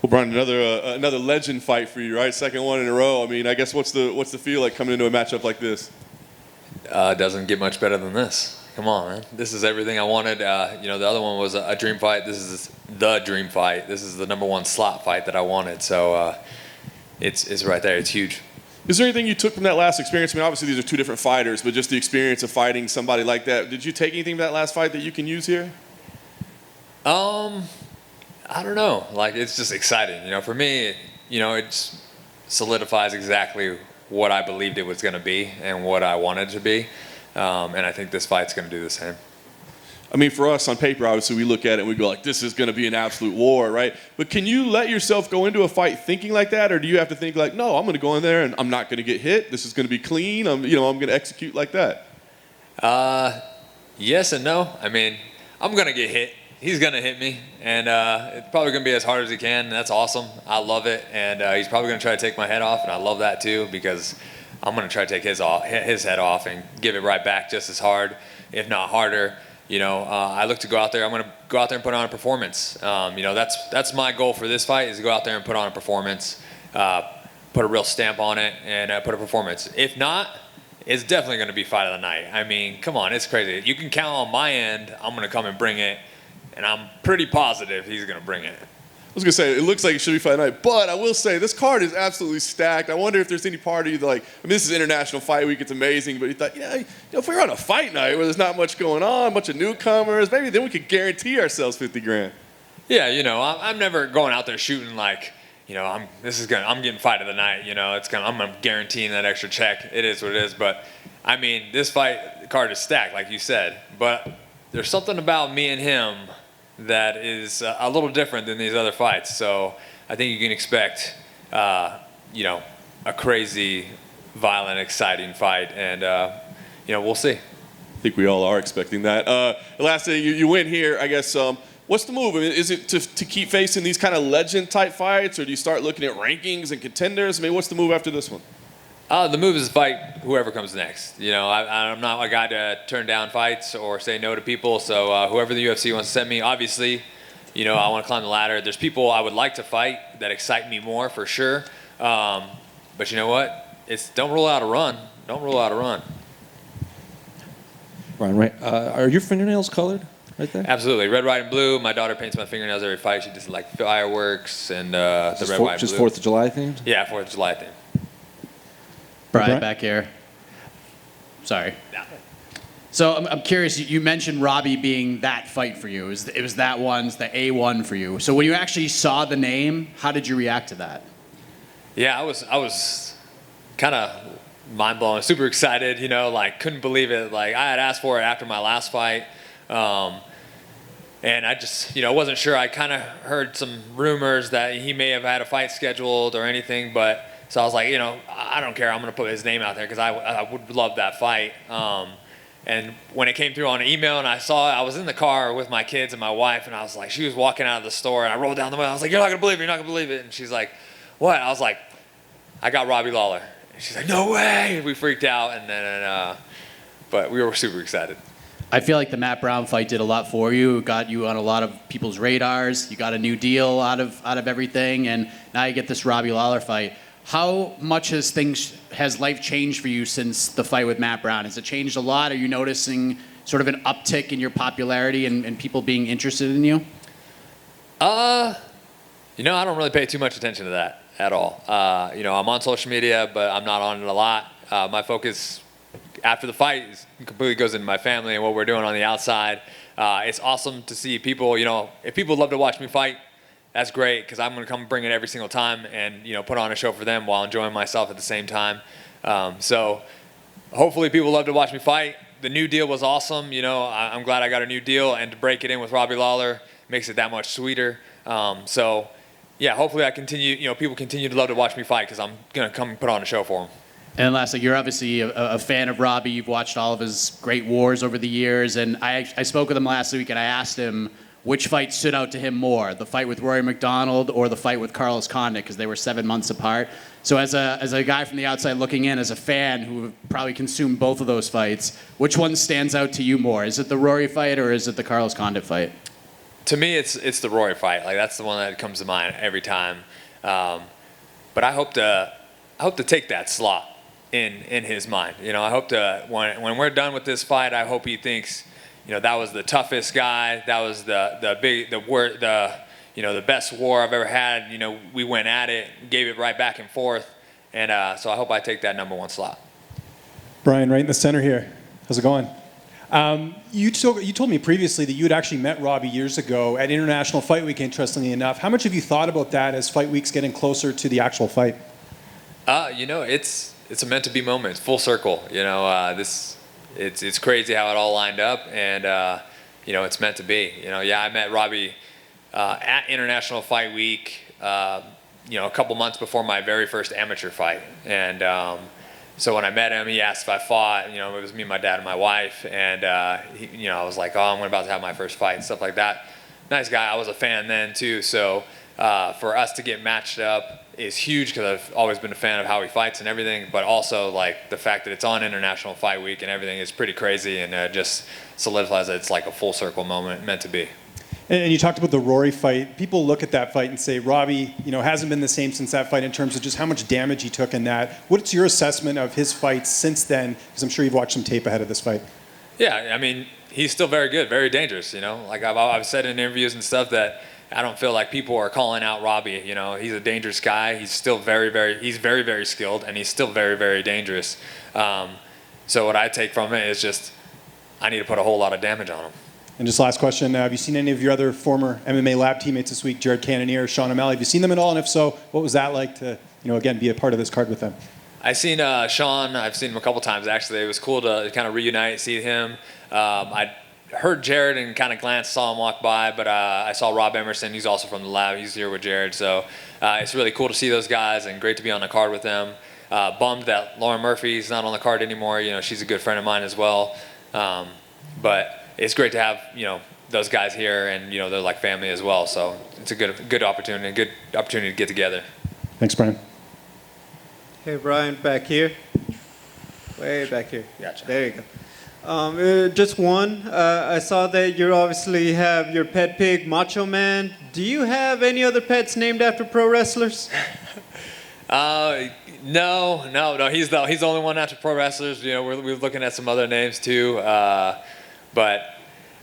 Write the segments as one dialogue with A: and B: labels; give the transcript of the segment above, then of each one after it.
A: Well, Bryan, another legend fight for you, right? Second one in a row. I mean, I guess what's the feel like coming into a matchup like this?
B: Doesn't get much better than this. Come on, man. This is everything I wanted. The other one was a dream fight. This is the dream fight. This is the #1 slot fight that I wanted. So it's right there. It's huge.
A: Is there anything you took from that last experience? I mean, obviously these are two different fighters, but just the experience of fighting somebody like that. Did you take anything from that last fight that you can use here?
B: I don't know. Like, it's just exciting. For me, it solidifies exactly what I believed it was going to be and what I wanted to be. And I think this fight's going to do the same.
A: I mean, for us on paper, obviously we look at it and we go like, this is going to be an absolute war, right? But can you let yourself go into a fight thinking like that? Or do you have to think like, no, I'm going to go in there and I'm not going to get hit. This is going to be clean. I'm going to execute like that.
B: Yes and no. I mean, I'm going to get hit. He's going to hit me, and it's probably going to be as hard as he can, and that's awesome. I love it, and he's probably going to try to take my head off, and I love that too, because I'm going to try to take his head off and give it right back just as hard, if not harder. I look to go out there. I'm going to go out there and put on a performance. That's my goal for this fight, is to go out there and put on a performance, put a real stamp on it, and put a performance. If not, it's definitely going to be fight of the night. I mean, come on, it's crazy. You can count on my end. I'm going to come and bring it. And I'm pretty positive he's going to bring it.
A: I was going to say, it looks like it should be fight night, but I will say, this card is absolutely stacked. I wonder if there's any part of you that, like, I mean, this is International Fight Week, it's amazing, but you thought, if we were on a fight night where there's not much going on, a bunch of newcomers, maybe then we could guarantee ourselves 50 grand.
B: Yeah, I'm never going out there shooting like, I'm getting fight of the night, I'm guaranteeing that extra check. It is what it is, but I mean, this fight card is stacked, like you said, but there's something about me and him that is a little different than these other fights. So I think you can expect, a crazy, violent, exciting fight, and we'll see.
A: I think we all are expecting that. Last day, you win here, I guess. What's the move? I mean, is it to keep facing these kind of legend-type fights, or do you start looking at rankings and contenders? I mean, what's the move after this one?
B: The move is to fight whoever comes next. I'm not a guy to turn down fights or say no to people. So whoever the UFC wants to send me, obviously, I want to climb the ladder. There's people I would like to fight that excite me more for sure. But you know what? Don't rule out a run. Don't rule out a run.
C: Bryan, right? Are your fingernails colored right there?
B: Absolutely. Red, white, and blue. My daughter paints my fingernails every fight. She does like fireworks and the red, white, and blue.
C: Just 4th of July themed?
B: Yeah, 4th of July themed.
D: Bryan, back here. Sorry.
B: No.
D: So I'm curious, you mentioned Robbie being that fight for you. It was that one, it's the A1 for you. So when you actually saw the name, how did you react to that?
B: Yeah, I was kind of mind blown, super excited, couldn't believe it. Like, I had asked for it after my last fight. And I just, wasn't sure. I kind of heard some rumors that he may have had a fight scheduled or anything, but so I was like, I don't care. I'm going to put his name out there because I would love that fight. And when it came through on an email and I saw it, I was in the car with my kids and my wife, and I was like, she was walking out of the store, and I rolled down the window. I was like, you're not going to believe it. You're not going to believe it. And she's like, what? I was like, I got Robbie Lawler. And she's like, no way. We freaked out, and then, but we were super excited.
D: I feel like the Matt Brown fight did a lot for you. It got you on a lot of people's radars. You got a new deal out of everything, and now you get this Robbie Lawler fight. How much has life changed for you since the fight with Matt Brown? Has it changed a lot? Are you noticing sort of an uptick in your popularity and people being interested in you?
B: I don't really pay too much attention to that at all. I'm on social media, but I'm not on it a lot. My focus after the fight completely goes into my family and what we're doing on the outside. It's awesome to see people, if people love to watch me fight, that's great, because I'm going to come bring it every single time and, put on a show for them while enjoying myself at the same time. So hopefully people love to watch me fight. The new deal was awesome. I'm glad I got a new deal, and to break it in with Robbie Lawler makes it that much sweeter. So, yeah, hopefully people continue to love to watch me fight, because I'm going to come and put on a show for them.
D: And lastly, you're obviously a fan of Robbie. You've watched all of his great wars over the years. And I spoke with him last week, and I asked him which fight stood out to him more, the fight with Rory McDonald or the fight with Carlos Condit, because they were 7 months apart. So as a guy from the outside looking in, as a fan who probably consumed both of those fights, which one stands out to you more? Is it the Rory fight or is it the Carlos Condit fight?
B: to me, it's the Rory fight. Like that's the one that comes to mind every time. But I hope to take that slot in his mind. You know, I hope to when we're done with this fight, I hope he thinks, you know, that was the toughest guy. That was the best war I've ever had. You know, we went at it, gave it right back and forth, and so I hope I take that #1 slot.
E: Bryan, right in the center here. How's it going? You told me previously that you had actually met Robbie years ago at International Fight Week, interestingly enough. How much have you thought about that as Fight Week's getting closer to the actual fight?
B: You know, it's a meant to be moment. It's full circle. You know, it's crazy how it all lined up, and you know, it's meant to be. You know, yeah, I met Robbie at International Fight Week. You know, a couple months before my very first amateur fight, and so when I met him, he asked if I fought. You know, it was me, my dad, and my wife, and you know, I was like, oh, I'm about to have my first fight and stuff like that. Nice guy. I was a fan then too, so for us to get matched up is huge because I've always been a fan of how he fights and everything, but also like the fact that it's on International Fight Week and everything is pretty crazy, and just solidifies that it's like a full circle moment meant to be.
E: And you talked about the Rory fight. People look at that fight and say, Robbie, you know, hasn't been the same since that fight in terms of just how much damage he took in that. What's your assessment of his fights since then? Because I'm sure you've watched some tape ahead of this fight.
B: Yeah, I mean, he's still very good, very dangerous, you know. Like I've said in interviews and stuff that I don't feel like people are calling out Robbie. You know, he's a dangerous guy. He's still very, very skilled, and he's still very, very dangerous. So what I take from it is just I need to put a whole lot of damage on him.
E: And just last question, have you seen any of your other former MMA lab teammates this week, Jared Cannonier, Sean O'Malley? Have you seen them at all? And if so, what was that like to, you know, again, be a part of this card with them?
B: I've seen Sean. I've seen him a couple times, actually. It was cool to kind of reunite, see him. I heard Jared and kind of glanced, saw him walk by, but I saw Rob Emerson. He's also from the lab. He's here with Jared. So it's really cool to see those guys and great to be on the card with them. Bummed that Lauren Murphy's not on the card anymore. You know, she's a good friend of mine as well. But it's great to have, you know, those guys here, and, you know, they're like family as well. So it's a good opportunity to get together.
E: Thanks, Bryan.
F: Hey, Bryan, back here. Way back here.
B: Gotcha.
F: There you go. Just one. I saw that you obviously have your pet pig, Macho Man. Do you have any other pets named after pro wrestlers?
B: No. He's the only one after pro wrestlers. You know, we're looking at some other names too. But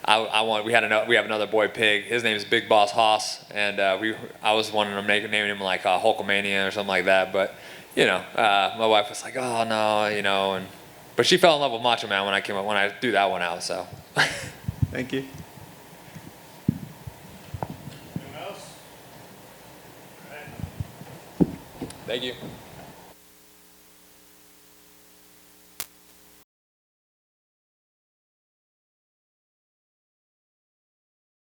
B: we have another boy pig. His name is Big Boss Hoss, and I was wanting to naming him like Hulkamania or something like that. But you know, my wife was like, oh no, you know, but she fell in love with Macho Man when I threw that one out. So.
F: Thank you.
B: Thank you.